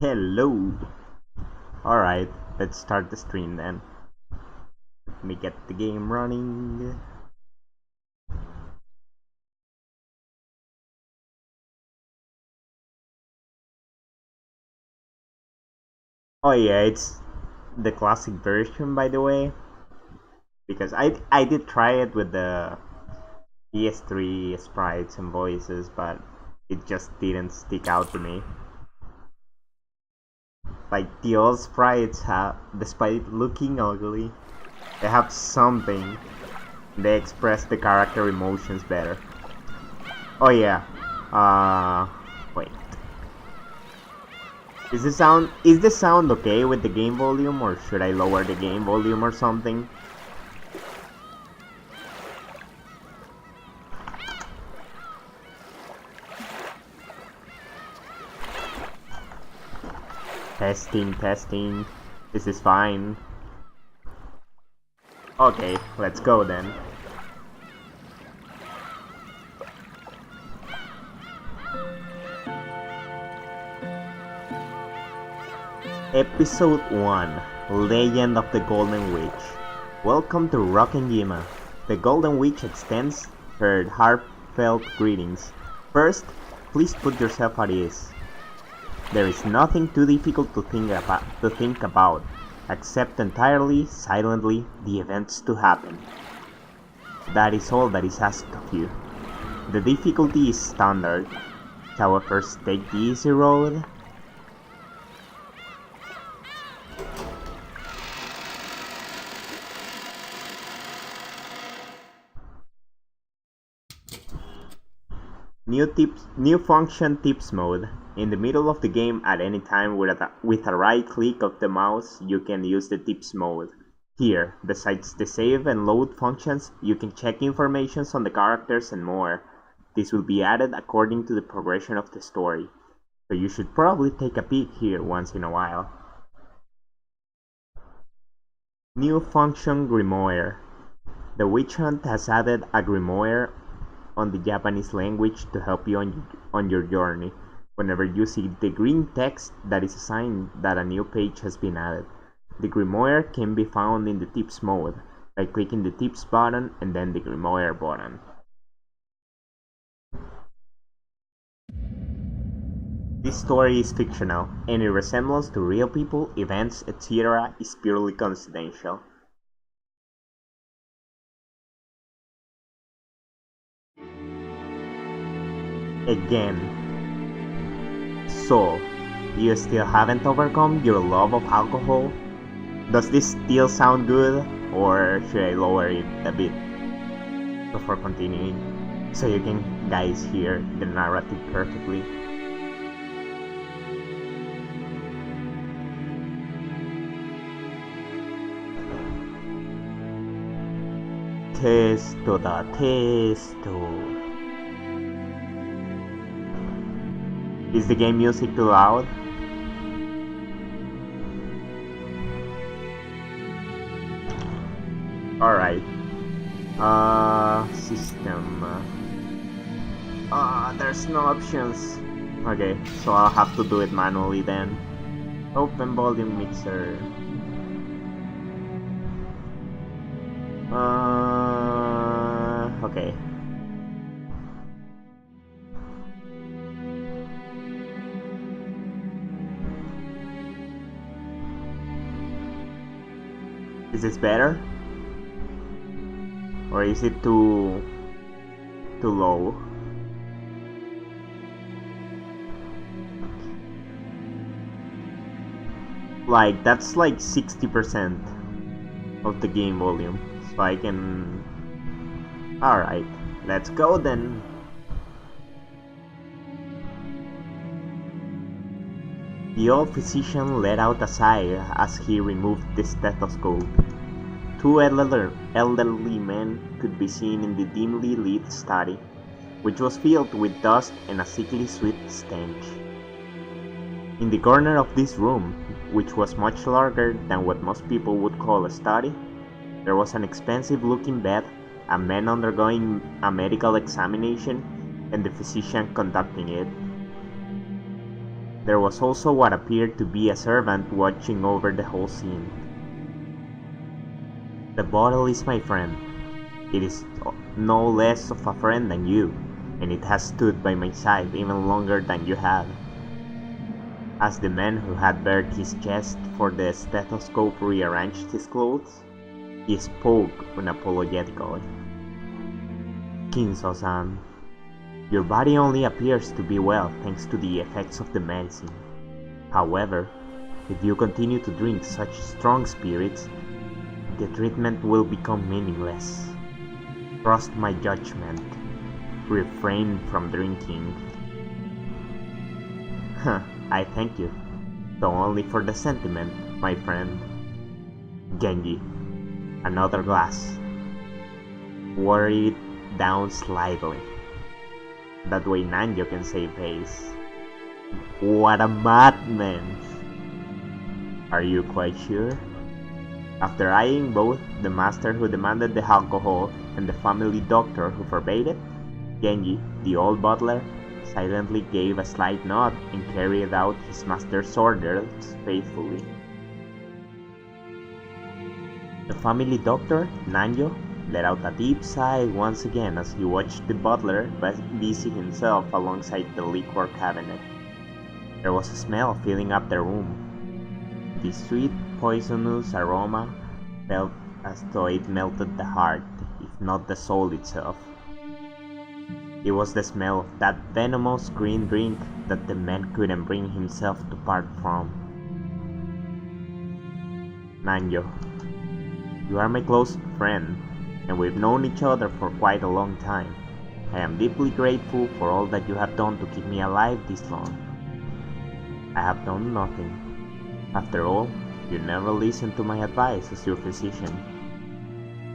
Hello! Alright, let's start the stream then. Let me get the game running. Oh yeah, it's the classic version by the way. Because I did try it with the PS3 sprites and voices, but it just didn't stick out to me. Like the old sprites have, despite looking ugly, they have something. They express the character emotions better. Oh yeah. Wait. Is the sound okay with the game volume, or should I lower the game volume or something? Testing. This is fine. Okay, let's go then. Episode 1, Legend of the Golden Witch. Welcome to Rokkenjima. The Golden Witch extends her heartfelt greetings. First, please put yourself at ease. There is nothing too difficult to think about. Accept entirely, silently, the events to happen. That is all that is asked of you. The difficulty is standard. Shall we first take the easy road? New function tips mode. In the middle of the game at any time with a right click of the mouse you can use the tips mode. Here, besides the save and load functions, you can check information on the characters and more. This will be added according to the progression of the story, so you should probably take a peek here once in a while. New function Grimoire. The Witch Hunt has added a Grimoire on the Japanese language to help you on your journey. Whenever you see the green text, that is a sign that a new page has been added. The Grimoire can be found in the tips mode by clicking the tips button and then the Grimoire button. This story is fictional. Any resemblance to real people, events, etc. is purely coincidental. Again. So, you still haven't overcome your love of alcohol? Does this still sound good, or should I lower it a bit before continuing, so you can guys hear the narrative perfectly? Testo da testo. Is the game music too loud? Alright. System. There's no options. Okay, so I'll have to do it manually then. Open volume mixer. Okay. Is this better? Or is it too low? Like, that's like 60% of the game volume. So I can... Alright, let's go then. The old physician let out a sigh as he removed the stethoscope. Two elderly men could be seen in the dimly lit study, which was filled with dust and a sickly sweet stench. In the corner of this room, which was much larger than what most people would call a study, there was an expensive-looking bed, a man undergoing a medical examination, and the physician conducting it. There was also what appeared to be a servant watching over the whole scene. The bottle is my friend. It is no less of a friend than you, and it has stood by my side even longer than you have. As the man who had bared his chest for the stethoscope rearranged his clothes, he spoke unapologetically. Kinzo-san, your body only appears to be well thanks to the effects of the medicine. However, if you continue to drink such strong spirits, the treatment will become meaningless. Trust my judgment. Refrain from drinking. I thank you, though only for the sentiment, my friend. Genji, another glass. Water it down slightly. That way Nanjo can save face. What a madman! Are you quite sure? After eyeing both the master who demanded the alcohol and the family doctor who forbade it, Genji, the old butler, silently gave a slight nod and carried out his master's orders faithfully. The family doctor, Nanjo, let out a deep sigh once again as he watched the butler busy himself alongside the liquor cabinet. There was a smell filling up the room. The sweet, poisonous aroma felt as though it melted the heart, if not the soul itself. It was the smell of that venomous green drink that the man couldn't bring himself to part from. Nanjo, you are my close friend, and we've known each other for quite a long time. I am deeply grateful for all that you have done to keep me alive this long. I have done nothing. After all, you never listened to my advice as your physician.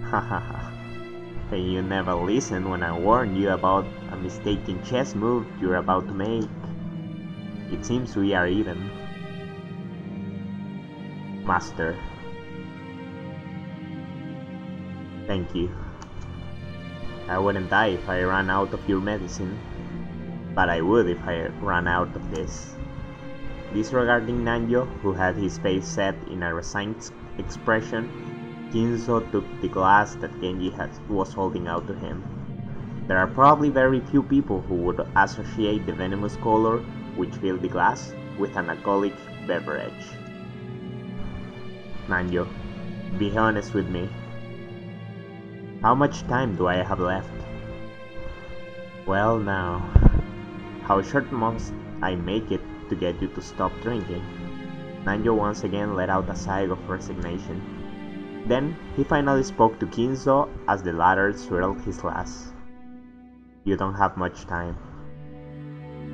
Hahaha. And you never listened when I warned you about a mistaken chess move you're about to make. It seems we are even. Master. Thank you. I wouldn't die if I ran out of your medicine, but I would if I ran out of this. Disregarding Nanjo, who had his face set in a resigned expression, Kinzo took the glass that Genji was holding out to him. There are probably very few people who would associate the venomous color which filled the glass with an alcoholic beverage. Nanjo, be honest with me. How much time do I have left? Well now, how short must I make it to get you to stop drinking? Nanjo once again let out a sigh of resignation. Then he finally spoke to Kinzo as the latter swirled his glass. You don't have much time.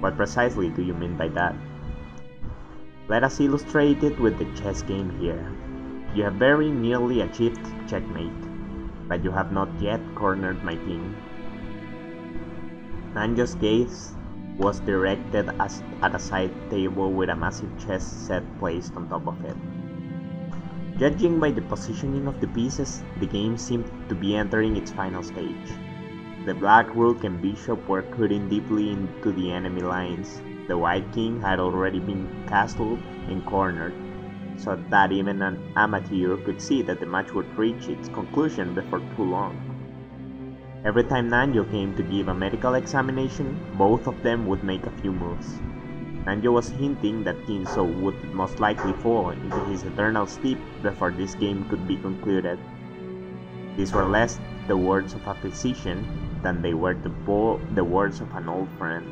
What precisely do you mean by that? Let us illustrate it with the chess game here. You have very nearly achieved checkmate, but you have not yet cornered my king. Nanjo's gaze was directed at a side table with a massive chess set placed on top of it. Judging by the positioning of the pieces, the game seemed to be entering its final stage. The black rook and bishop were cutting deeply into the enemy lines. The white king had already been castled and cornered, so that even an amateur could see that the match would reach its conclusion before too long. Every time Nanjo came to give a medical examination, both of them would make a few moves. Nanjo was hinting that Kinzo would most likely fall into his eternal sleep before this game could be concluded. These were less the words of a physician than they were the words of an old friend.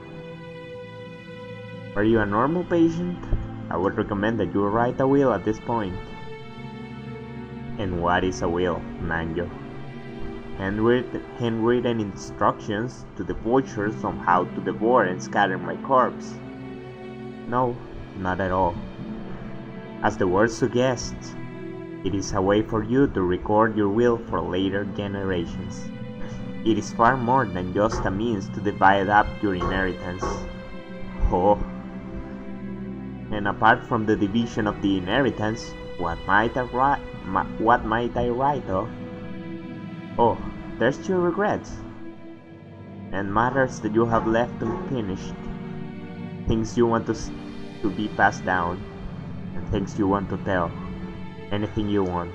Were you a normal patient? I would recommend that you write a will at this point. And what is a will, Nanjo? Handwritten instructions to the vultures on how to devour and scatter my corpse. No, not at all. As the word suggests, it is a way for you to record your will for later generations. It is far more than just a means to divide up your inheritance. Oh. And apart from the division of the inheritance, what might I write of? Oh, there's your regrets. And matters that you have left unfinished. Things you want to to be passed down, and things you want to tell. Anything you want.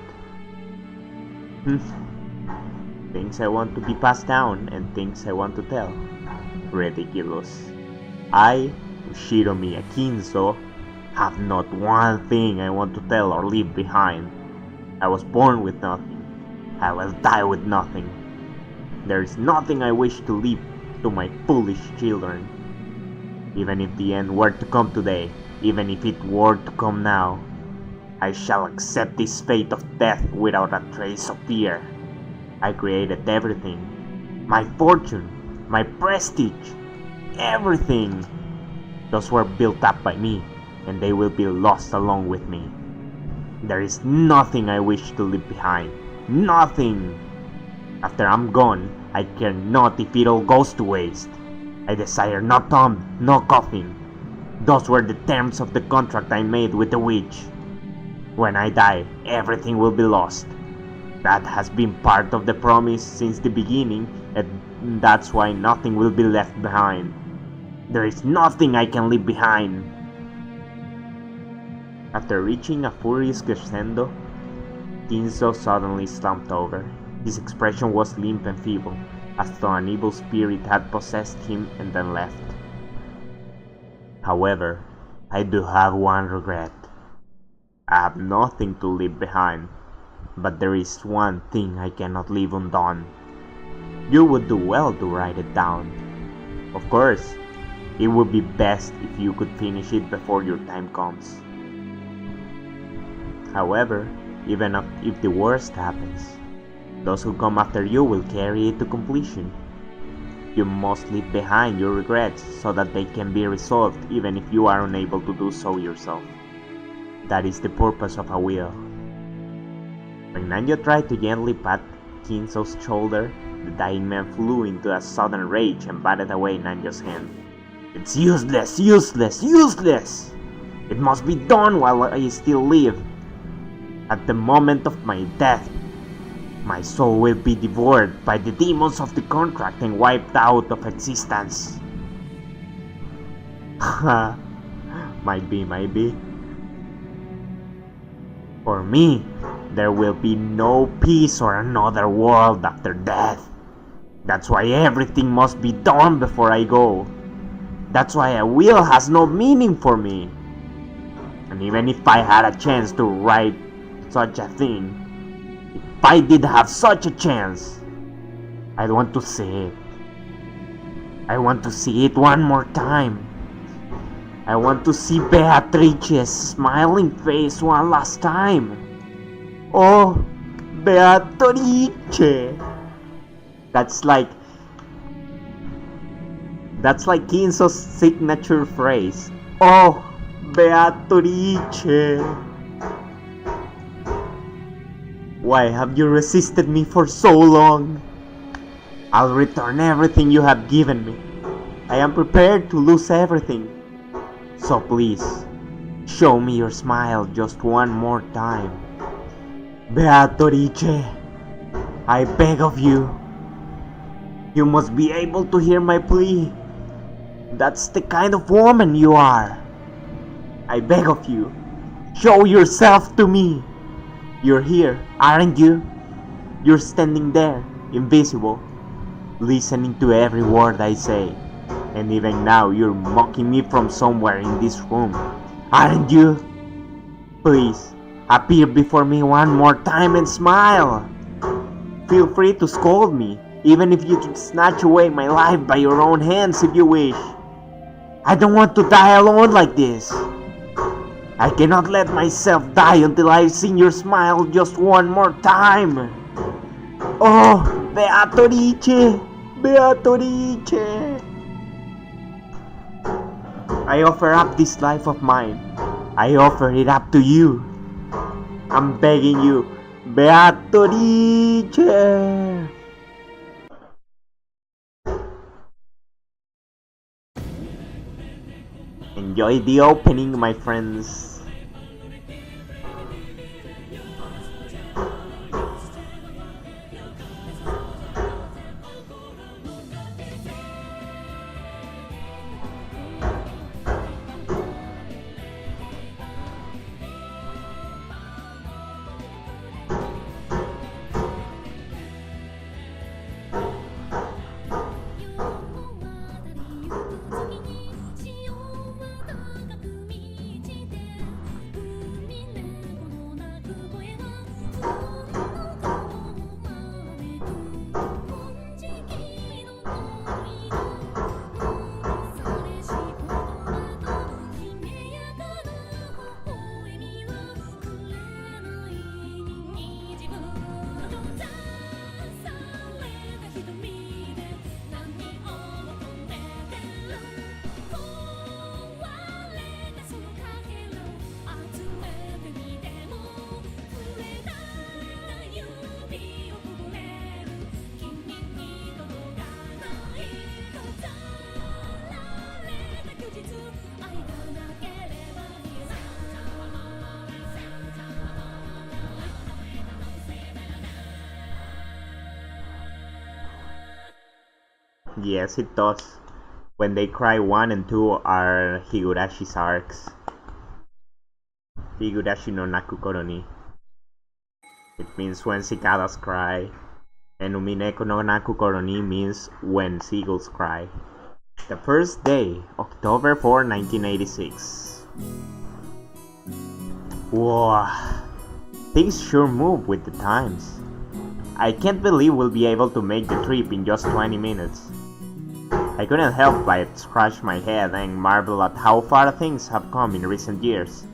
Things I want to be passed down and things I want to tell. Ridiculous. I, Shiromi Akinso, have not one thing I want to tell or leave behind. I was born with nothing. I will die with nothing. There is nothing I wish to leave to my foolish children. Even if the end were to come today, even if it were to come now, I shall accept this fate of death without a trace of fear. I created everything. My fortune, my prestige, everything. Those were built up by me, and they will be lost along with me. There is nothing I wish to leave behind. Nothing! After I'm gone, I care not if it all goes to waste. I desire no tomb, no coffin. Those were the terms of the contract I made with the witch. When I die, everything will be lost. That has been part of the promise since the beginning, and that's why nothing will be left behind. There is nothing I can leave behind. After reaching a furious crescendo, Kinzo suddenly slumped over. His expression was limp and feeble, as though an evil spirit had possessed him and then left. However, I do have one regret. I have nothing to leave behind, but there is one thing I cannot leave undone. You would do well to write it down. Of course, it would be best if you could finish it before your time comes. However, even if the worst happens, those who come after you will carry it to completion. You must leave behind your regrets so that they can be resolved even if you are unable to do so yourself. That is the purpose of a will. When Nanjo tried to gently pat Kinzo's shoulder, the dying man flew into a sudden rage and batted away Nanjo's hand. It's useless, useless, useless! It must be done while I still live. At the moment of my death, my soul will be devoured by the demons of the contract and wiped out of existence. Might be. For me, there will be no peace or another world after death. That's why everything must be done before I go. That's why a will has no meaning for me. And even if I had a chance to write such a thing, if I did have such a chance, I'd want to see it. I want to see it one more time. I want to see Beatrice's smiling face one last time. Oh, Beatrice! That's like Kinzo's signature phrase. Oh, Beatrice! Why have you resisted me for so long? I'll return everything you have given me. I am prepared to lose everything. So please, show me your smile just one more time. Beatrice, I beg of you. You must be able to hear my plea. That's the kind of woman you are. I beg of you, show yourself to me. You're here, aren't you? You're standing there, invisible, listening to every word I say. And even now you're mocking me from somewhere in this room, aren't you? Please, appear before me one more time and smile. Feel free to scold me, even if you snatch away my life by your own hands if you wish. I don't want to die alone like this. I cannot let myself die until I've seen your smile just one more time. Oh, Beatrice! Beatrice! I offer up this life of mine. I offer it up to you. I'm begging you, Beatrice! Enjoy the opening, my friends. Yes, it does. When they cry 1 and 2 are Higurashi's arcs. Higurashi no Naku Koro ni. It means when cicadas cry. And Umineko no Naku Koro ni means when seagulls cry. The first day, October 4, 1986. Whoa. Things sure move with the times. I can't believe we'll be able to make the trip in just 20 minutes. I couldn't help but scratch my head and marvel at how far things have come in recent years.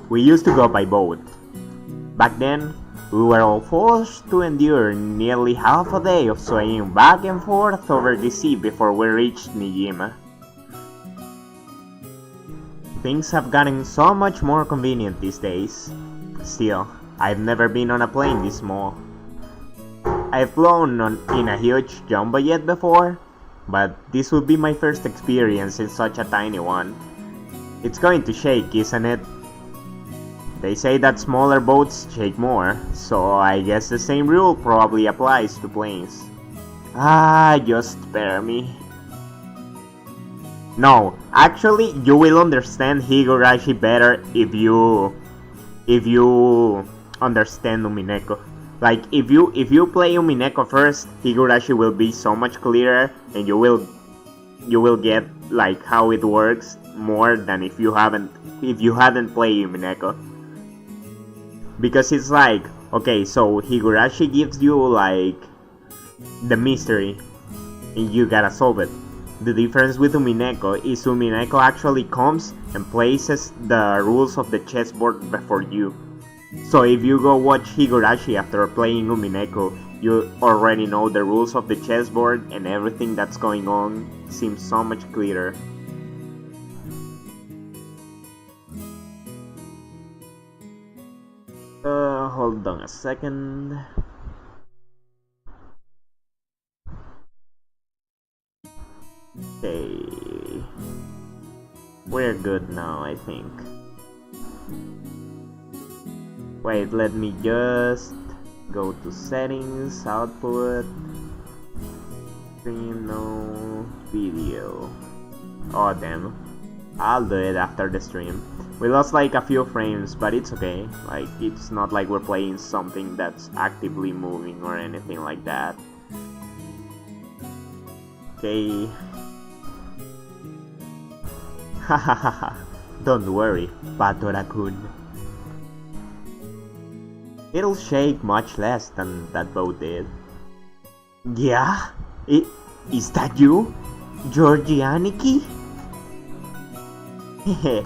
We used to go by boat. Back then, we were all forced to endure nearly half a day of swaying back and forth over the sea before we reached Nijima. Things have gotten so much more convenient these days. Still, I've never been on a plane this small. I've flown in a huge jumbo jet before, but this would be my first experience in such a tiny one. It's going to shake, isn't it? They say that smaller boats shake more, so I guess the same rule probably applies to planes. Just spare me. No, actually, you will understand Higurashi better if you understand Umineko. Like, if you play Umineko first, Higurashi will be so much clearer, and you will get like how it works more than if you hadn't played Umineko. Because it's like, okay, so Higurashi gives you like the mystery, and you gotta solve it. The difference with Umineko is Umineko actually comes and places the rules of the chessboard before you. So if you go watch Higurashi after playing Umineko, you already know the rules of the chessboard, and everything that's going on seems so much clearer. Hold on a second. Okay. We're good now, I think. Wait, let me just go to settings, output, stream, no, video. Oh damn. I'll do it after the stream. We lost like a few frames, but it's okay. Like, it's not like we're playing something that's actively moving or anything like that. Okay. Hahaha. Don't worry, Patora-kun. It'll shake much less than that boat did. Yeah? Is that you? Georgianiki? Hehe,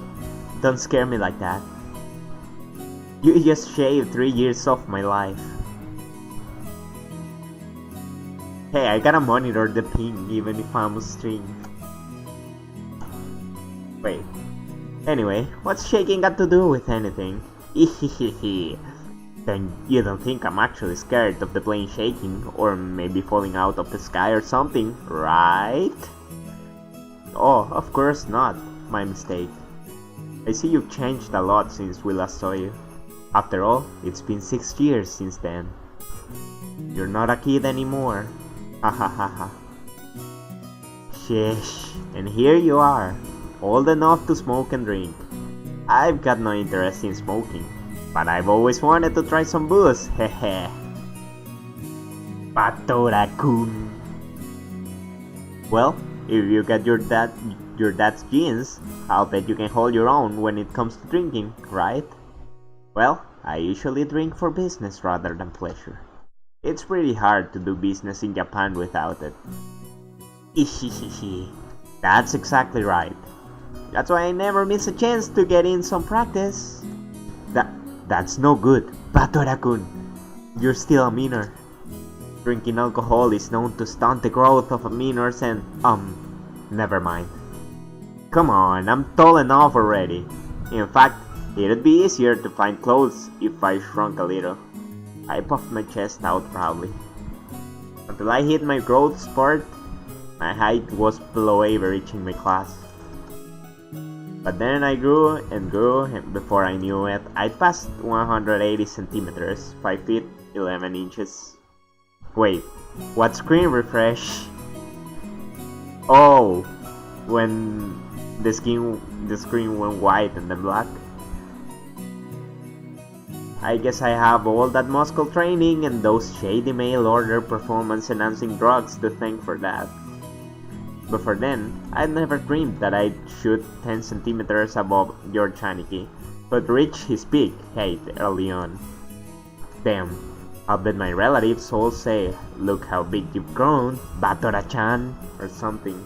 don't scare me like that. You just shaved 3 years off my life. Hey, I gotta monitor the ping even if I'm streamed. Wait. Anyway, what's shaking got to do with anything? Hehehe. Then you don't think I'm actually scared of the plane shaking, or maybe falling out of the sky or something, right? Oh, of course not. My mistake. I see you've changed a lot since we last saw you. After all, it's been 6 years since then. You're not a kid anymore. Ha ha ha ha. Sheesh. And here you are, old enough to smoke and drink. I've got no interest in smoking, but I've always wanted to try some booze, hehe. Patora-kun. Well, if you got your dad's genes, I'll bet you can hold your own when it comes to drinking, right? Well, I usually drink for business rather than pleasure. It's pretty hard to do business in Japan without it. Ihihihi. That's exactly right. That's why I never miss a chance to get in some practice. That's no good, Patora-kun. You're still a minor. Drinking alcohol is known to stunt the growth of minors and, never mind. Come on, I'm tall enough already. In fact, it'd be easier to find clothes if I shrunk a little. I puffed my chest out proudly. Until I hit my growth spurt, my height was below average in my class. But then I grew, and before I knew it, I'd passed 180 centimeters, 5 feet 11 inches. Wait, what screen refresh? Oh, when the screen went white and then black. I guess I have all that muscle training and those shady mail order performance enhancing drugs to thank for that. Before then, I'd never dreamed that I'd shoot 10 centimeters above George Haneke, but reach his peak height early on. Damn, I'll bet my relatives all say, "Look how big you've grown, Batora-chan," or something.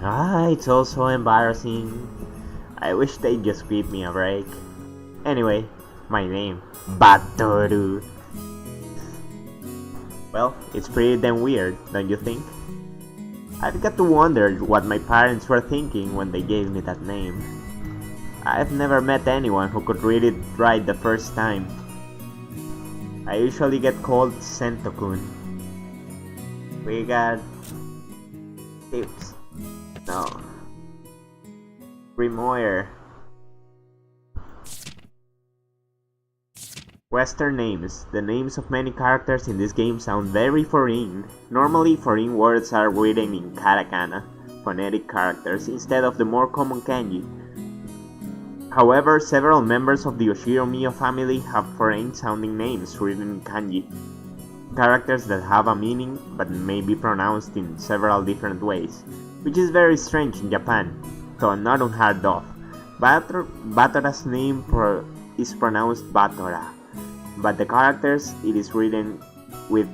It's all so embarrassing. I wish they'd just give me a break. Anyway, my name, Batoru. Well, it's pretty damn weird, don't you think? I've got to wonder what my parents were thinking when they gave me that name. I've never met anyone who could read it right the first time. I usually get called Sento-kun. We got tips. No. Grimoire. Western names. The names of many characters in this game sound very foreign. Normally, foreign words are written in katakana, phonetic characters, instead of the more common kanji. However, several members of the Oshiromiya family have foreign-sounding names written in kanji. Characters that have a meaning but may be pronounced in several different ways, which is very strange in Japan, though not unheard of. Batora's name is pronounced Batora. But the characters it's written with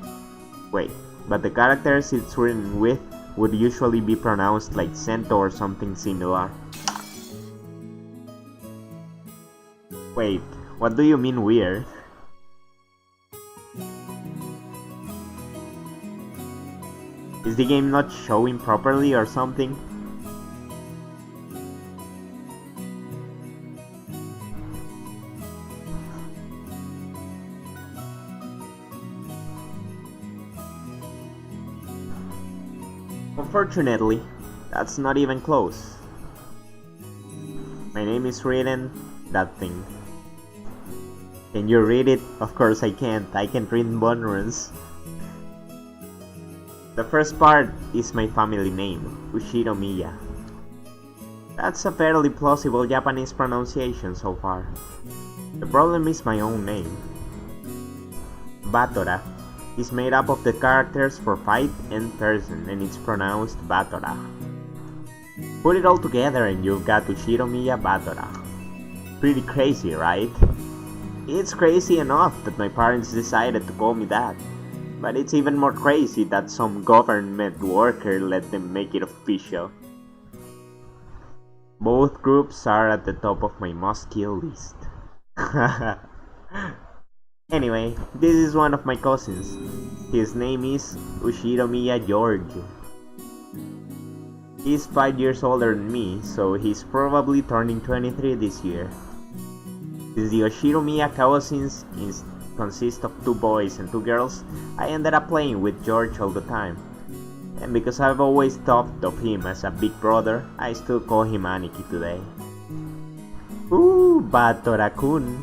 would usually be pronounced like Sento or something similar. Wait, what do you mean weird? Is the game not showing properly or something? Unfortunately, that's not even close. My name is written that thing. Can you read it? Of course I can't. I can't read bonrons. The first part is my family name, Ushiromiya. That's a fairly plausible Japanese pronunciation so far. The problem is my own name. Batora is made up of the characters for fight and person, and it's pronounced Batora. Put it all together and you've got Ushiromiya Batora. Pretty crazy, right? It's crazy enough that my parents decided to call me that, but it's even more crazy that some government worker let them make it official. Both groups are at the top of my must-kill list. Anyway, this is one of my cousins. His name is Ushiromiya George. He's 5 years older than me, so he's probably turning 23 this year. Since the Oshiromiya cousins consist of 2 boys and 2 girls, I ended up playing with George all the time. And because I've always thought of him as a big brother, I still call him Aniki today. Ooh, Batora-kun.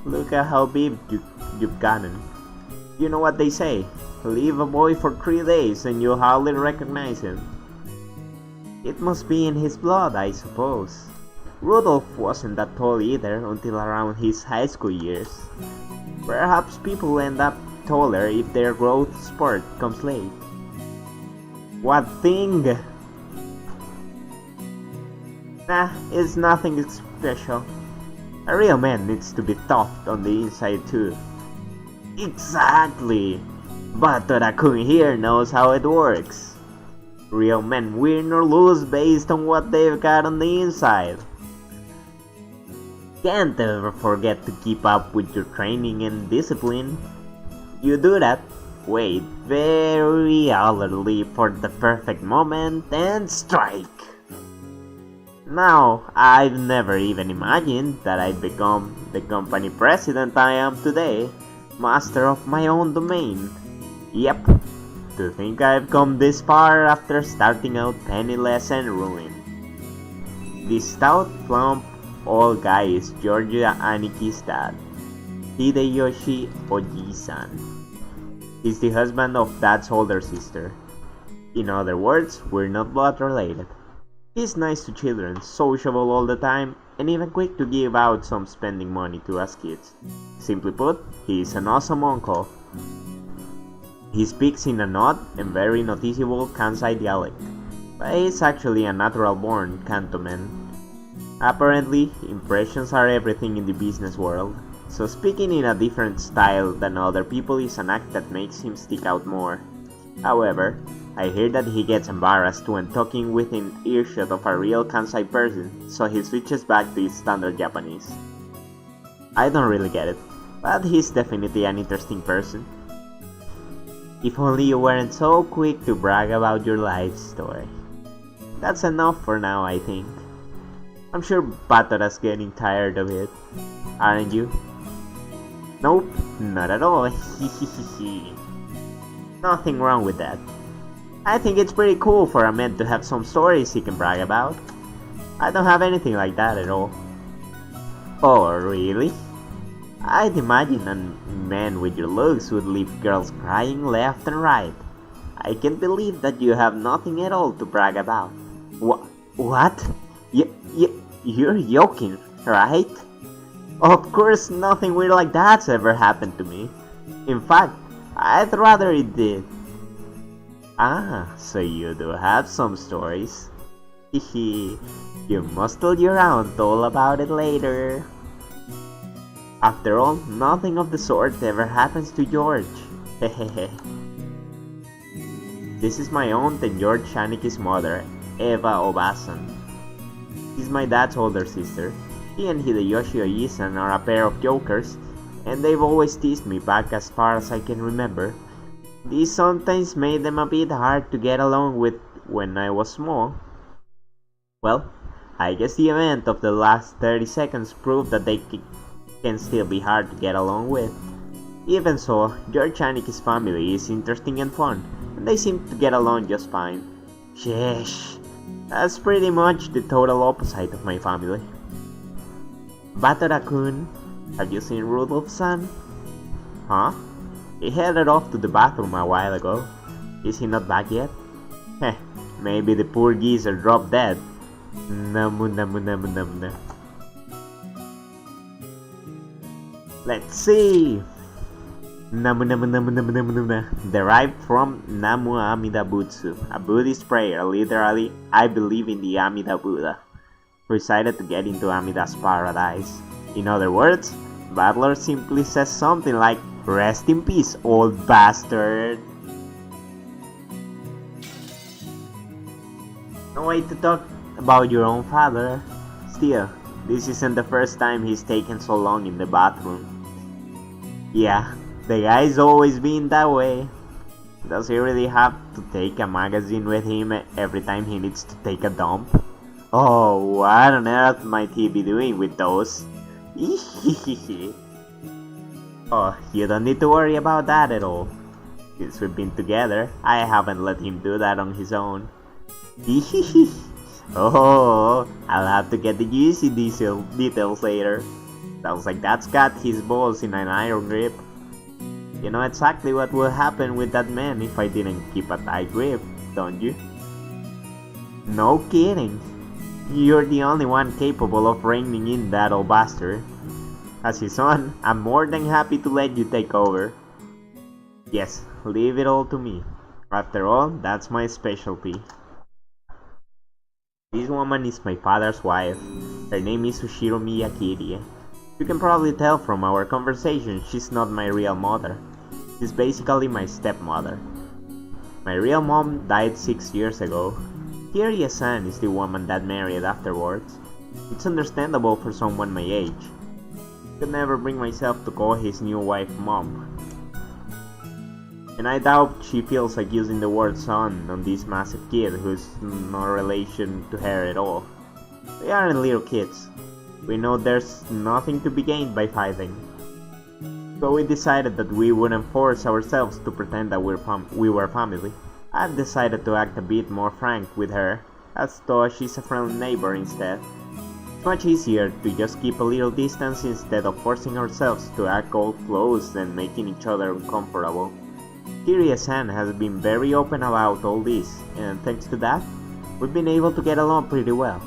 Look at how big you've gotten. You know what they say, leave a boy for 3 days and you'll hardly recognize him. It must be in his blood, I suppose. Rudolph wasn't that tall either until around his high school years. Perhaps people end up taller if their growth spurt comes late. What thing? Nah, it's nothing special. A real man needs to be tough on the inside too. Exactly! Batora-kun here knows how it works. Real men win or lose based on what they've got on the inside. Can't ever forget to keep up with your training and discipline. You do that, wait very alertly for the perfect moment and strike. Now, I've never even imagined that I'd become the company president I am today, master of my own domain. Yep, to think I've come this far after starting out penniless and ruined. This stout, plump, old guy is Georgia Aniki's dad, Hideyoshi Oji-san. He's the husband of Dad's older sister. In other words, we're not blood related. He's nice to children, sociable all the time, and even quick to give out some spending money to us kids. Simply put, he's an awesome uncle. He speaks in an odd and very noticeable Kansai dialect, but he's actually a natural-born Kanto man. Apparently, impressions are everything in the business world, so speaking in a different style than other people is an act that makes him stick out more. However, I hear that he gets embarrassed when talking within earshot of a real Kansai person, so he switches back to his standard Japanese. I don't really get it, but he's definitely an interesting person. If only you weren't so quick to brag about your life story. That's enough for now, I think. I'm sure Batora's getting tired of it, aren't you? Nope, not at all. Nothing wrong with that. I think it's pretty cool for a man to have some stories he can brag about. I don't have anything like that at all. Oh, really? I'd imagine a man with your looks would leave girls crying left and right. I can't believe that you have nothing at all to brag about. What? You're joking, right? Of course, nothing weird like that's ever happened to me. In fact, I'd rather it did. Ah, so you do have some stories. Hehe, you must tell your aunt all about it later. After all, nothing of the sort ever happens to George. Hehehe. This is my aunt and George Shaniki's mother, Eva Obasan. She's my dad's older sister. She and Hideyoshi Oisan are a pair of jokers, and they've always teased me back as far as I can remember. This sometimes made them a bit hard to get along with when I was small. Well, I guess the event of the last 30 seconds proved that they can still be hard to get along with. Even so, George Aniki's family is interesting and fun, and they seem to get along just fine. Sheesh, that's pretty much the total opposite of my family. Batora-kun, have you seen Rudolph-san? Huh? He headed off to the bathroom a while ago. Is he not back yet? Heh, maybe the poor geezer dropped dead. Namu. Let's see. Namu. Derived from Namu Amida Butsu, a Buddhist prayer, literally, I believe in the Amida Buddha, recited to get into Amida's paradise. In other words, Butler simply says something like, "Rest in peace, old bastard." No way to talk about your own father. Still, this isn't the first time he's taken so long in the bathroom. Yeah, the guy's always been that way. Does he really have to take a magazine with him every time he needs to take a dump? Oh, what on earth might he be doing with those? Oh, you don't need to worry about that at all. Since we've been together, I haven't let him do that on his own. Oh, I'll have to get the juicy details later. Sounds like that's got his balls in an iron grip. You know exactly what will happen with that man if I didn't keep a tight grip, don't you? No kidding. You're the only one capable of reining in that old bastard. As his son, I'm more than happy to let you take over. Yes, leave it all to me. After all, that's my specialty. This woman is my father's wife. Her name is Sushiro Miyakiri. You can probably tell from our conversation she's not my real mother. She's basically my stepmother. My real mom died 6 years ago. Kiria-san is the woman that married afterwards. It's understandable for someone my age. I could never bring myself to call his new wife mom. And I doubt she feels like using the word son on this massive kid who's no relation to her at all. They aren't little kids. We know there's nothing to be gained by fighting. So we decided that we wouldn't force ourselves to pretend that we were family. I've decided to act a bit more frank with her, as though she's a friendly neighbor instead. It's much easier to just keep a little distance instead of forcing ourselves to act all close and making each other uncomfortable. Kiryu-san has been very open about all this, and thanks to that, we've been able to get along pretty well.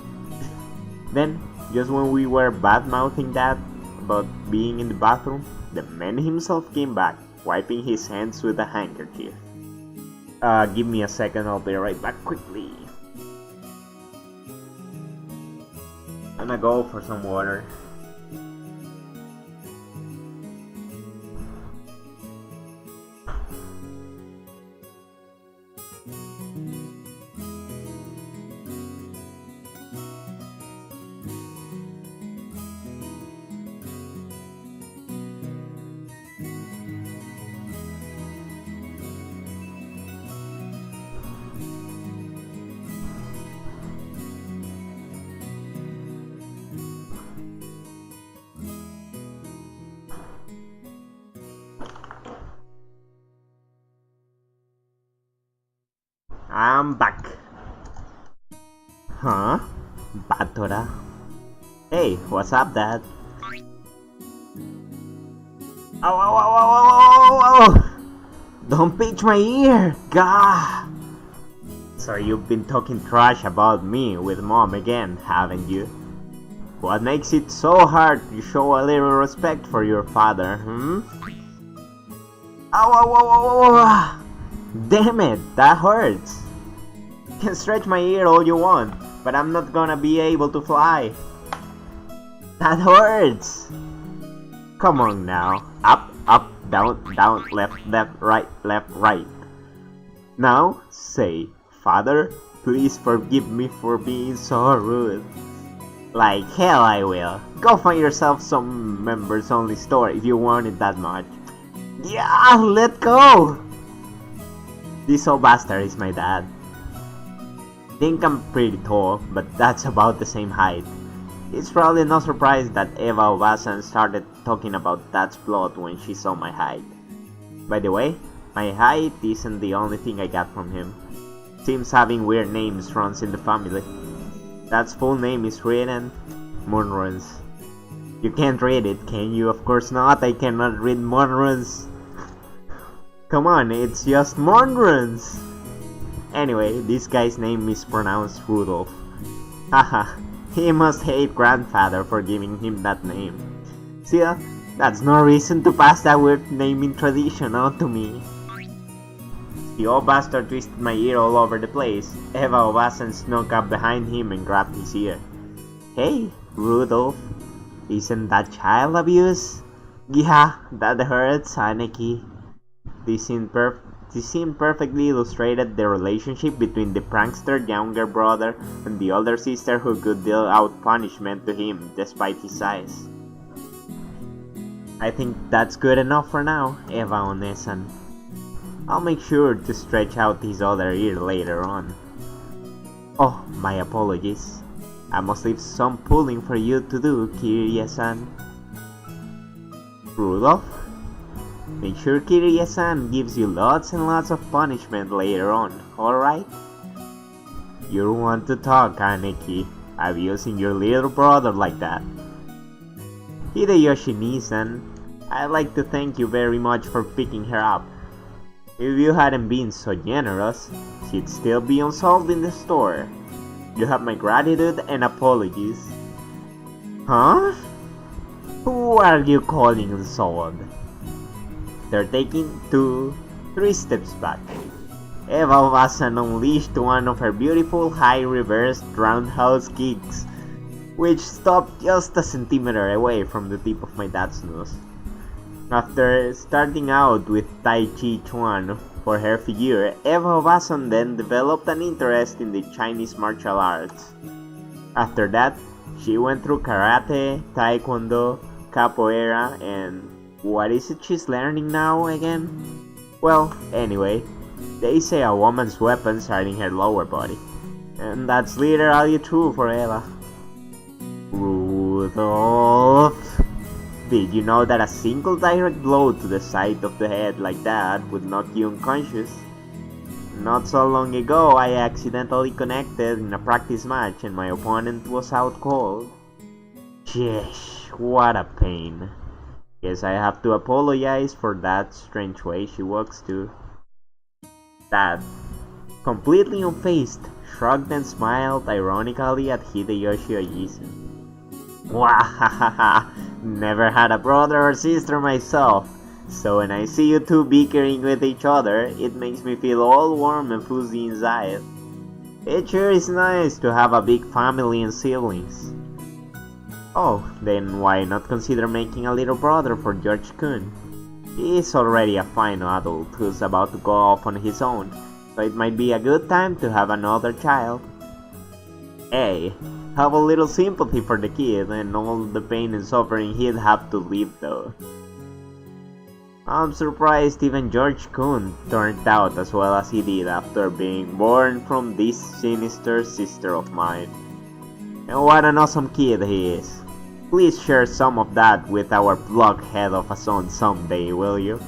Then, just when we were bad-mouthing that about being in the bathroom, the man himself came back, wiping his hands with a handkerchief. Give me a second, I'll be right back quickly. I'm gonna go for some water. I'm back. Huh? Batora? Hey, what's up, Dad? Ow, ow, ow, ow, ow, ow, ow! Don't pinch my ear! Gah! So you've been talking trash about me with Mom again, haven't you? What makes it so hard to show a little respect for your father, hmm? Ow, ow, ow, ow, ow, ow! Damn it, that hurts! You can stretch my ear all you want, but I'm not gonna be able to fly. That hurts! Come on now. Up, up, down, down, left, left, right. Now, say, Father, please forgive me for being so rude. Like hell I will. Go find yourself some members-only store if you want it that much. Yeah, let go! This old bastard is my dad. Think I'm pretty tall, but that's about the same height. It's probably no surprise that Eva Obasan started talking about Dad's blood when she saw my height. By the way, my height isn't the only thing I got from him. Seems having weird names runs in the family. Dad's full name is written Moonruns. You can't read it, can you? Of course not, I cannot read Moonruns. Come on, it's just Moonruns! Anyway, this guy's name is pronounced Rudolph. Haha, he must hate grandfather for giving him that name. Still, that's no reason to pass that weird naming tradition on to me. The old bastard twisted my ear all over the place. Eva Obasan snuck up behind him and grabbed his ear. Hey, Rudolph, isn't that child abuse? Yeah, that hurts, Aneki. This scene perfectly illustrated the relationship between the prankster younger brother and the older sister who could deal out punishment to him despite his size. I think that's good enough for now, Eva Onesan. I'll make sure to stretch out his other ear later on. Oh, my apologies. I must leave some pulling for you to do, Kiryu-san. Rudolph? Make sure Kiryu-san gives you lots and lots of punishment later on, alright? You want to talk, Aneki, abusing your little brother like that. Hideyoshi-san, I'd like to thank you very much for picking her up. If you hadn't been so generous, she'd still be unsolved in the store. You have my gratitude and apologies. Huh? Who are you calling unsolved? They're taking 2-3 steps back. Eva Obasan unleashed one of her beautiful high reversed roundhouse kicks, which stopped just a centimeter away from the tip of my dad's nose. After starting out with Tai Chi Chuan for her figure, Eva Obasan then developed an interest in the Chinese martial arts. After that, she went through karate, taekwondo, capoeira, and what is it she's learning now again? Well, anyway, they say a woman's weapons are in her lower body. And that's literally true for Ella. Rudolph! Did you know that a single direct blow to the side of the head like that would knock you unconscious? Not so long ago, I accidentally connected in a practice match and my opponent was out cold. Sheesh, what a pain. Guess I have to apologize for that strange way she walks too. Dad, completely unfazed, shrugged and smiled ironically at Hideyoshi Ojisu. Wahahaha, never had a brother or sister myself, so when I see you two bickering with each other, it makes me feel all warm and fuzzy inside. It sure is nice to have a big family and siblings. Oh, then why not consider making a little brother for George-kun? He is already a fine adult who's about to go off on his own, so it might be a good time to have another child. Hey, have a little sympathy for the kid and all the pain and suffering he'd have to live though. I'm surprised even George-kun turned out as well as he did after being born from this sinister sister of mine. And what an awesome kid he is. Please share some of that with our blockhead of a son someday, will you?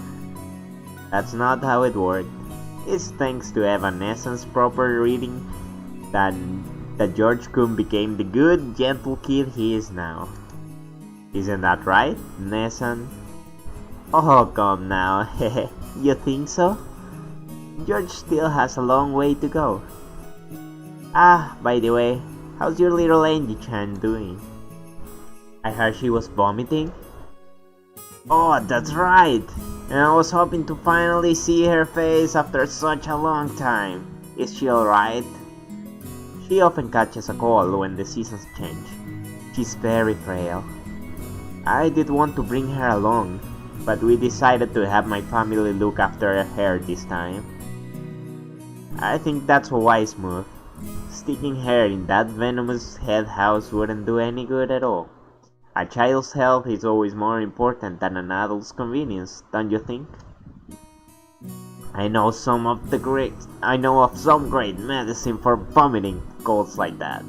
That's not how it worked. It's thanks to Evanescence's proper reading that George-kun became the good, gentle kid he is now. Isn't that right, Nessan? Oh, come now, hehe, you think so? George still has a long way to go. Ah, by the way, how's your little Angie-chan doing? I heard she was vomiting. Oh, that's right! And I was hoping to finally see her face after such a long time. Is she alright? She often catches a cold when the seasons change. She's very frail. I did want to bring her along, but we decided to have my family look after her this time. I think that's a wise move. Sticking her in that venomous head house wouldn't do any good at all. A child's health is always more important than an adult's convenience, don't you think? I know of some great medicine for vomiting colds like that.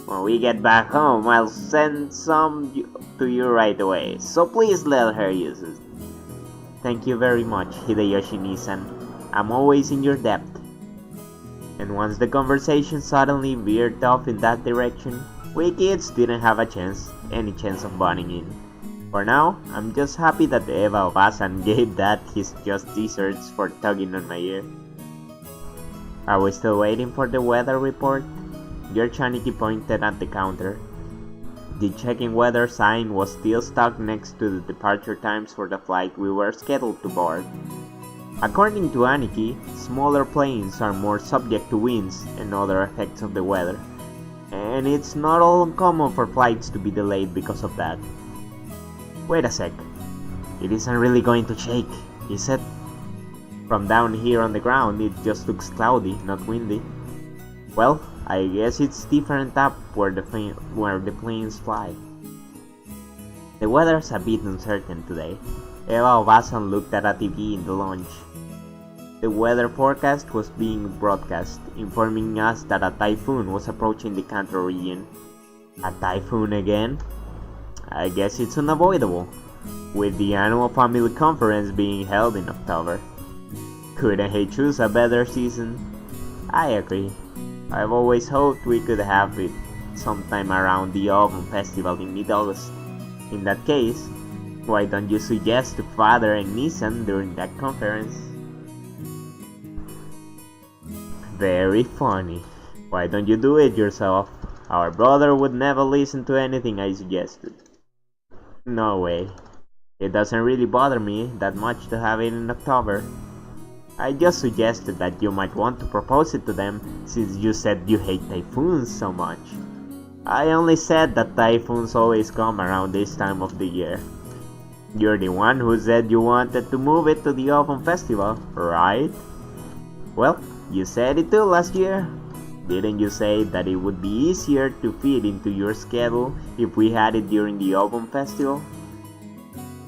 When we get back home, I'll send some to you right away, so please let her use it. Thank you very much, Hideyoshi-san. I'm always in your debt. And once the conversation suddenly veered off in that direction, we kids didn't have any chance of butting in. For now, I'm just happy that Eva Obasan gave that his just desserts for tugging on my ear. Are we still waiting for the weather report? Your Chaniki pointed at the counter. The checking weather sign was still stuck next to the departure times for the flight we were scheduled to board. According to Aniki, smaller planes are more subject to winds and other effects of the weather, and it's not all uncommon for flights to be delayed because of that. Wait a sec. It isn't really going to shake, is it? From down here on the ground, it just looks cloudy, not windy. Well, I guess it's different up where the planes fly. The weather's a bit uncertain today. Eva Obasan looked at a TV in the lounge. The weather forecast was being broadcast, informing us that a typhoon was approaching the Kanto region. A typhoon again? I guess it's unavoidable, with the annual family conference being held in October. Couldn't he choose a better season? I agree. I've always hoped we could have it sometime around the Autumn Festival in mid-August. In that case, why don't you suggest to Father and Nissan during that conference? Very funny. Why don't you do it yourself? Our brother would never listen to anything I suggested. No way. It doesn't really bother me that much to have it in October. I just suggested that you might want to propose it to them since you said you hate typhoons so much. I only said that typhoons always come around this time of the year. You're the one who said you wanted to move it to the Autumn Festival, right? Well, you said it too last year. Didn't you say that it would be easier to fit into your schedule if we had it during the Autumn Festival?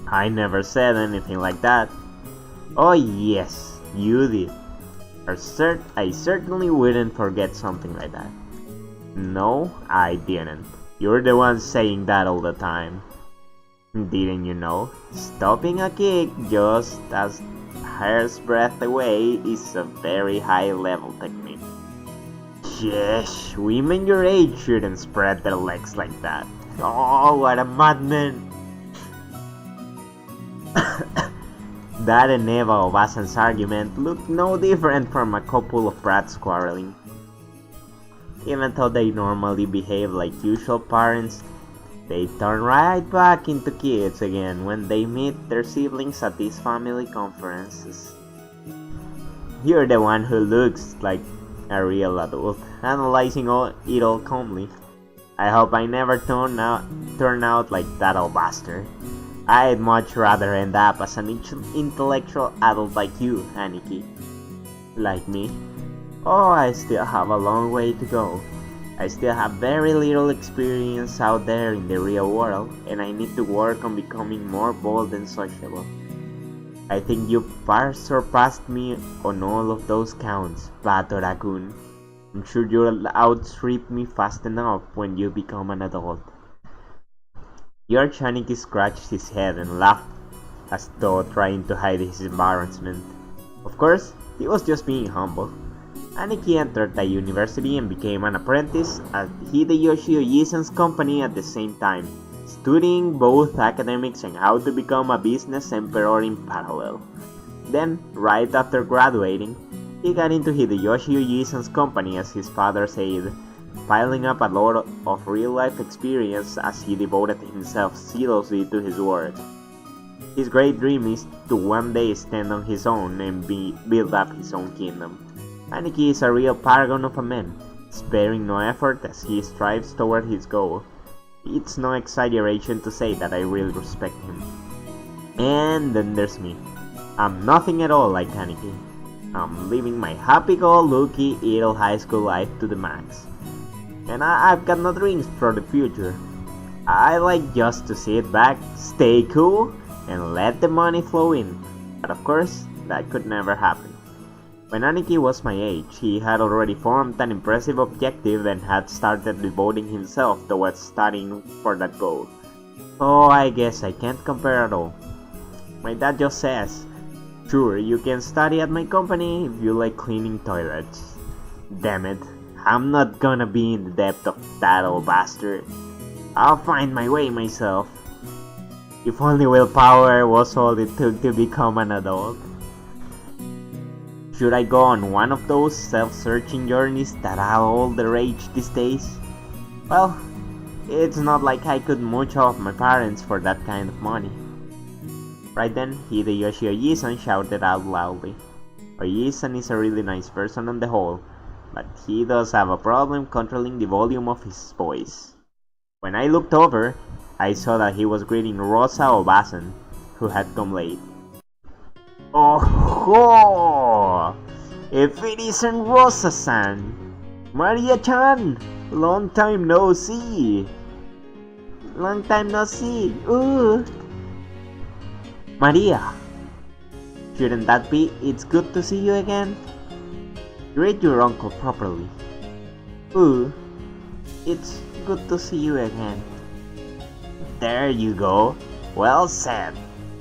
I never said anything like that. Oh yes, you did. I certainly wouldn't forget something like that. No, I didn't. You're the one saying that all the time. Didn't you know? Stopping a kick just as hair's breadth away is a very high level technique. Sheesh, women your age shouldn't spread their legs like that. Oh, what a madman! That and Eva Obasan's argument looked no different from a couple of brats quarreling. Even though they normally behave like usual parents, they turn right back into kids again when they meet their siblings at these family conferences. You're the one who looks like a real adult, analyzing it all calmly. I hope I never turn out like that old bastard. I'd much rather end up as an intellectual adult like you, Aniki. Like me. Oh, I still have a long way to go. I still have very little experience out there in the real world, and I need to work on becoming more bold and sociable. I think you far surpassed me on all of those counts, Bato-Rakun. I'm sure you'll outstrip me fast enough when you become an adult. Your Chaniki scratched his head and laughed, as though trying to hide his embarrassment. Of course, he was just being humble. Aniki entered the university and became an apprentice at Hideyoshi Ojisan's company at the same time, studying both academics and how to become a business emperor in parallel. Then, right after graduating, he got into Hideyoshi Ojisan's company as his father's aide, piling up a lot of real-life experience as he devoted himself zealously to his work. His great dream is to one day stand on his own and build up his own kingdom. Aniki is a real paragon of a man, sparing no effort as he strives toward his goal. It's no exaggeration to say that I really respect him. And then there's me. I'm nothing at all like Aniki. I'm living my happy-go-lucky idle high school life to the max. And I've got no dreams for the future. I like just to sit back, stay cool, and let the money flow in. But of course, that could never happen. When Aniki was my age, he had already formed an impressive objective and had started devoting himself towards studying for that goal. So I guess I can't compare at all. My dad just says, "Sure, you can study at my company if you like cleaning toilets." Damn it, I'm not gonna be in the depth of that old bastard. I'll find my way myself. If only willpower was all it took to become an adult. Should I go on one of those self-searching journeys that are all the rage these days? Well, it's not like I could mooch off my parents for that kind of money. Right then, Hideyoshi Ojisan shouted out loudly. Ojisan is a really nice person on the whole, but he does have a problem controlling the volume of his voice. When I looked over, I saw that he was greeting Rosa Obasan, who had come late. Oh ho! If it isn't Rosa-san! Maria-chan! Long time no see! Long time no see! Ooh! Maria! Shouldn't that be "it's good to see you again"? Greet your uncle properly. Ooh! It's good to see you again. There you go! Well said!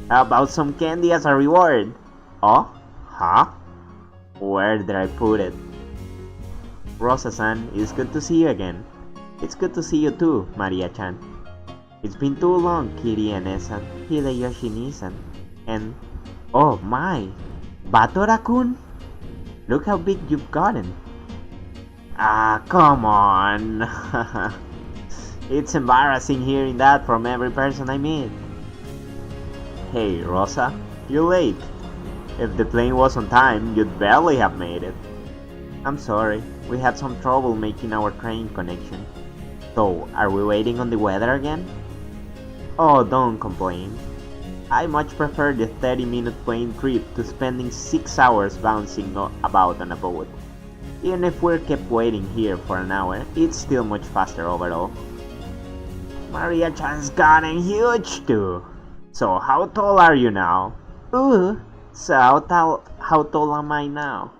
How about some candy as a reward? Oh? Huh? Where did I put it? Rosa-san, it's good to see you again. It's good to see you too, Maria-chan. It's been too long, Kirie-san, Hideyoshi-san, and... oh my! Bato-rakun? Look how big you've gotten. Ah, come on! It's embarrassing hearing that from every person I meet. Hey, Rosa, you're late. If the plane was on time, you'd barely have made it. I'm sorry, we had some trouble making our train connection. So, are we waiting on the weather again? Oh, don't complain. I much prefer the 30-minute plane trip to spending 6 hours bouncing about on a boat. Even if we're kept waiting here for an hour, it's still much faster overall. Maria-chan's gotten huge too. So how tall are you now? Ooh, so how tall am I now?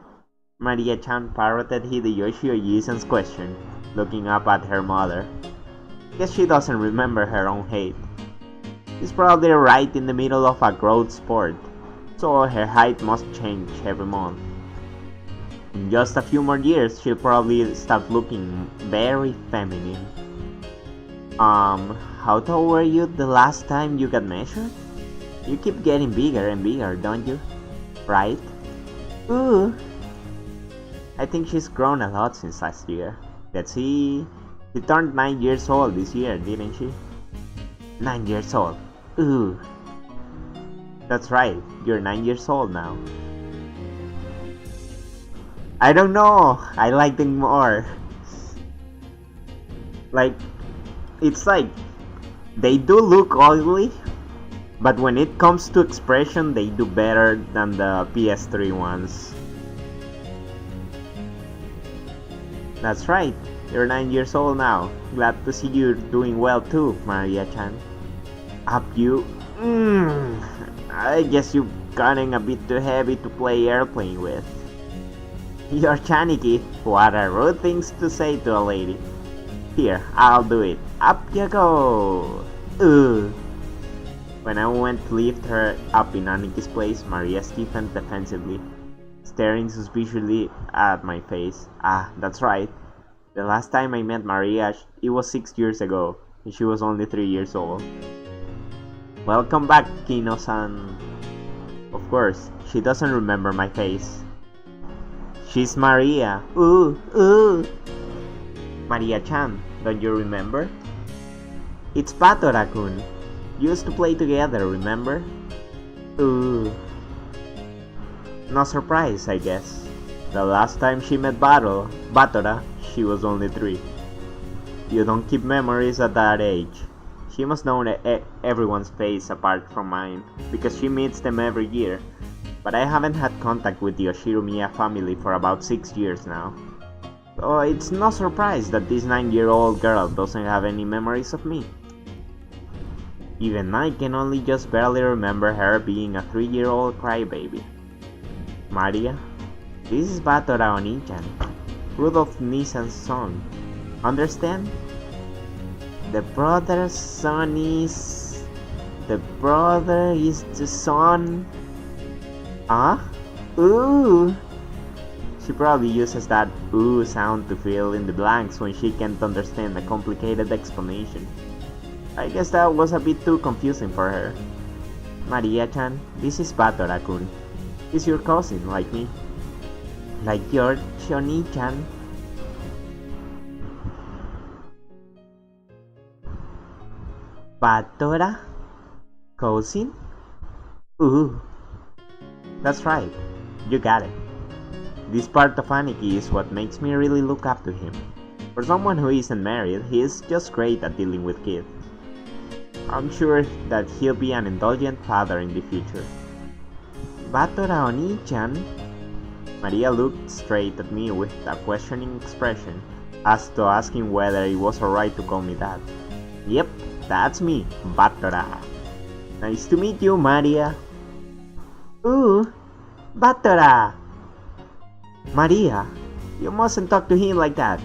Maria-chan parroted Hideyoshi Ojisan's question, looking up at her mother. Guess she doesn't remember her own height. She's probably right in the middle of a growth spurt, so her height must change every month. In just a few more years, she'll probably start looking very feminine. How tall were you the last time you got measured? You keep getting bigger and bigger, don't you? Right? Ooh! I think she's grown a lot since last year. Let's see. She turned 9 years old this year, didn't she? 9 years old. Ooh. That's right, you're 9 years old now. I don't know, I like them more. Like, it's like, they do look ugly, but when it comes to expression, they do better than the PS3 ones. That's right, you're 9 years old now. Glad to see you're doing well too, Maria-chan. Up you? I guess you've gotten a bit too heavy to play airplane with. You're Chaniki. What a rude things to say to a lady. Here, I'll do it. Up you go! Ooh! When I went to lift her up in Aniki's place, Maria stiffened defensively, staring suspiciously at my face. Ah, that's right. The last time I met Maria, it was 6 years ago, and she was only 3 years old. Welcome back, Kino-san. Of course, she doesn't remember my face. She's Maria. Ooh, ooh. Maria-chan, don't you remember? It's Batora-kun. Used to play together, remember? Ooh. No surprise, I guess. The last time she met Batora, she was only 3. You don't keep memories at that age. She must know everyone's face apart from mine, because she meets them every year. But I haven't had contact with the Oshiromiya family for about 6 years now. So it's no surprise that this 9-year-old girl doesn't have any memories of me. Even I can only just barely remember her being a 3-year-old crybaby. Maria, this is Batora Oni-chan, Rudolph Nissan's son. Understand? The brother is the son. Ah? Ooh! She probably uses that ooh sound to fill in the blanks when she can't understand a complicated explanation. I guess that was a bit too confusing for her. Maria-chan, this is Batora-kun. He's your cousin, like me. Like your Shoni-chan. Batora? Cousin? Ooh. That's right. You got it. This part of Aniki is what makes me really look up to him. For someone who isn't married, he is just great at dealing with kids. I'm sure that he'll be an indulgent father in the future. Batora Oni-chan? Maria looked straight at me with a questioning expression, as to asking whether it was alright to call me that. Yep, that's me, Batora. Nice to meet you, Maria. Ooh, Batora! Maria, you mustn't talk to him like that.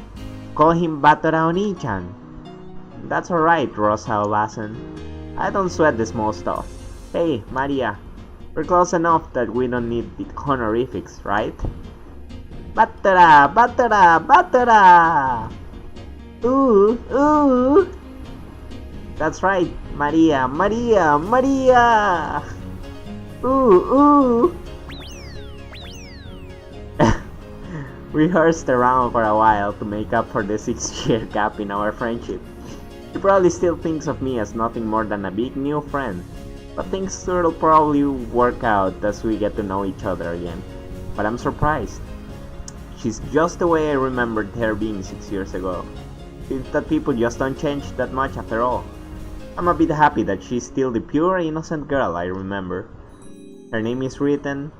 Call him Batora Oni-chan. That's alright, Rosa Olasan. I don't sweat the small stuff. Hey, Maria, we're close enough that we don't need the honorifics, right? Batora! Batora! Batora! Ooh! Ooh! That's right, Maria! Maria! Maria! Ooh! Ooh! We rehearsed around for a while to make up for the 6-year gap in our friendship. She probably still thinks of me as nothing more than a big new friend, but things will probably work out as we get to know each other again. But I'm surprised. She's just the way I remembered her being 6 years ago. Seems that people just don't change that much after all. I'm a bit happy that she's still the pure innocent girl I remember. Her name is written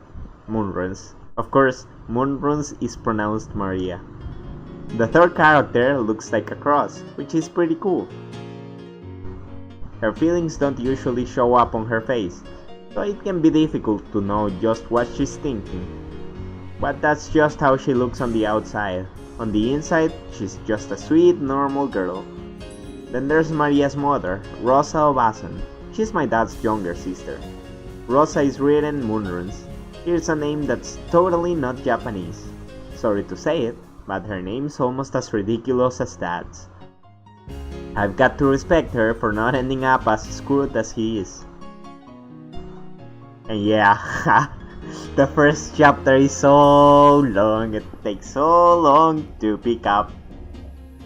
Moonruns. Of course, Moonruns is pronounced Maria. The third character looks like a cross, which is pretty cool. Her feelings don't usually show up on her face, so it can be difficult to know just what she's thinking. But that's just how she looks on the outside. On the inside, she's just a sweet, normal girl. Then there's Maria's mother, Rosa Obasan. She's my dad's younger sister. Rosa is written Moonruns. Here's a name that's totally not Japanese. Sorry to say it, but her name's almost as ridiculous as Dad's. I've got to respect her for not ending up as screwed as he is. And yeah, the first chapter is so long, it takes so long to pick up,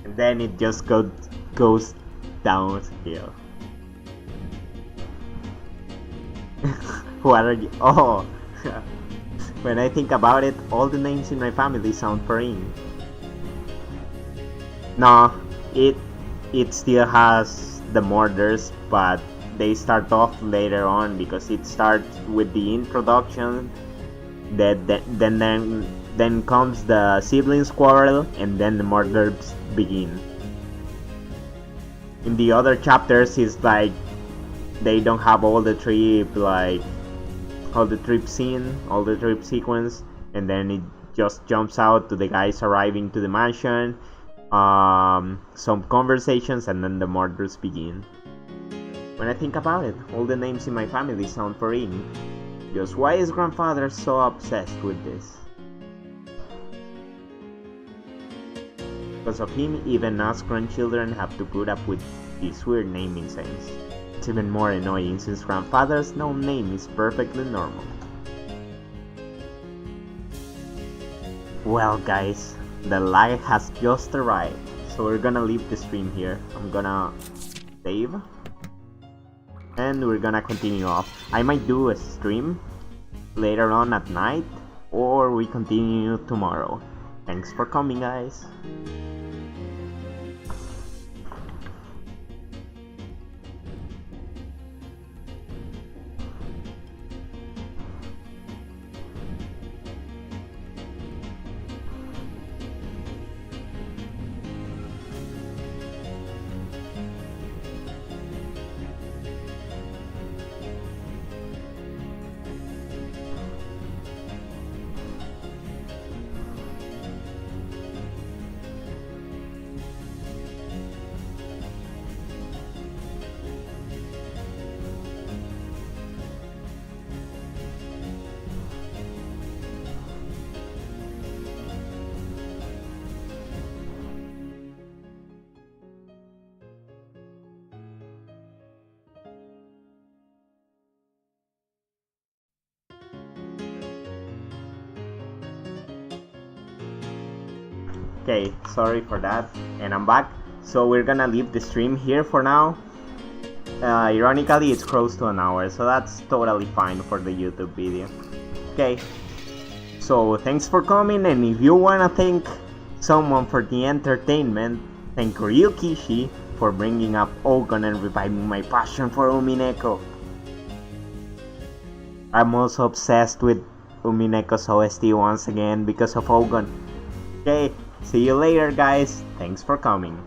and then it just goes downhill. What are you? Oh, when I think about it, all the names in my family sound foreign. No, it it still has the murders, but they start off later on because it starts with the introduction. Then comes the siblings quarrel, and then the murders begin. In the other chapters, it's like they don't have all the trip, like all the trip scene, all the trip sequence, and then it just jumps out to the guys arriving to the mansion, some conversations, and then the murders begin. When I think about it, all the names in my family sound foreign. Just why is grandfather so obsessed with this? Because of him, even us grandchildren have to put up with this weird naming sense. It's even more annoying since grandfather's no name is perfectly normal. Well guys, the lag has just arrived, so we're gonna leave the stream here. I'm gonna save, and we're gonna continue off. I might do a stream later on at night, or we continue tomorrow. Thanks for coming, guys. Okay, sorry for that, and I'm back. So we're gonna leave the stream here for now. Ironically, it's close to an hour, so that's totally fine for the YouTube video. Okay, so thanks for coming, and if you wanna thank someone for the entertainment, thank Ryukishi for bringing up Ogon and reviving my passion for Umineko. I'm also obsessed with Umineko's OST once again because of Ogon. Okay, see you later guys, thanks for coming.